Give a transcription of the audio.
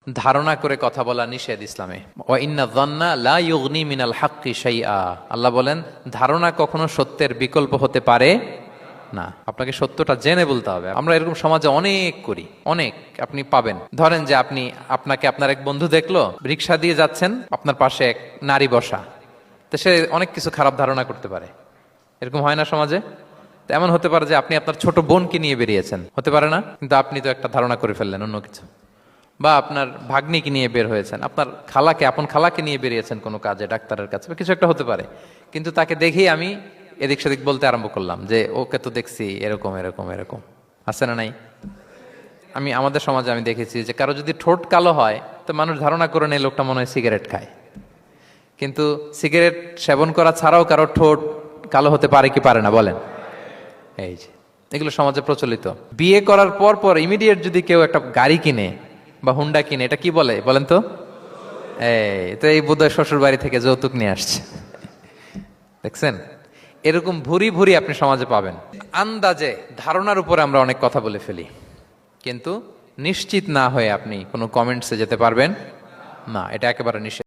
ধারণা করে কথা বলা নিষেধ ইসলামে। ওয়া ইন্না যান্না লা ইউগনি মিনাল হাক্কি শাইআ, আল্লাহ বলেন ধারণা কখনো সত্যের বিকল্প হতে পারে না। আপনাকে সত্যটা জেনে বলতে হবে। আমরা এরকম সমাজে অনেক করি, অনেক আপনি পাবেন। ধরেন যে আপনাকে আপনার এক বন্ধু দেখলো, রিক্সা দিয়ে যাচ্ছেন, আপনার পাশে এক নারী বসা, তো সে অনেক কিছু খারাপ ধারণা করতে পারে। এরকম হয় না সমাজে? তো এমন হতে পারে যে আপনি আপনার ছোট বোনকে নিয়ে বেরিয়েছেন, হতে পারে না? কিন্তু আপনি তো একটা ধারণা করে ফেললেন অন্য কিছু। বা আপনার ভাগ্নিকে নিয়ে বের হয়েছেন, আপনার আপন খালাকে নিয়ে বেরিয়েছেন কোনো কাজে, ডাক্তারের কাছে বা কিছু একটা হতে পারে। কিন্তু তাকে দেখেই আমি এদিক সেদিক বলতে আরম্ভ করলাম যে ওকে তো দেখছি এরকম এরকম এরকম। আছে না নাই? আমাদের সমাজে আমি দেখেছি যে কারো যদি ঠোঁট কালো হয় তো মানুষ ধারণা করে নেই লোকটা মনে হয় সিগারেট খায়। কিন্তু সিগারেট সেবন করা ছাড়াও কারো ঠোঁট কালো হতে পারে কি পারে না বলেন? এই যে এগুলো সমাজে প্রচলিত। বিয়ে করার পর পর ইমিডিয়েট যদি কেউ একটা গাড়ি কিনে বা হুন্ডা কিনে, এটা কি বলে বলেন তো? এই বোধহয় শ্বশুর বাড়ি থেকে যৌতুক নিয়ে আসছে। দেখছেন, এরকম ভুরি ভুরি আপনি সমাজে পাবেন। আন্দাজে ধারণার উপরে আমরা অনেক কথা বলে ফেলি, কিন্তু নিশ্চিত না হয়ে আপনি কোনো কমেন্টসে যেতে পারবেন না। এটা একেবারে নিষেধ।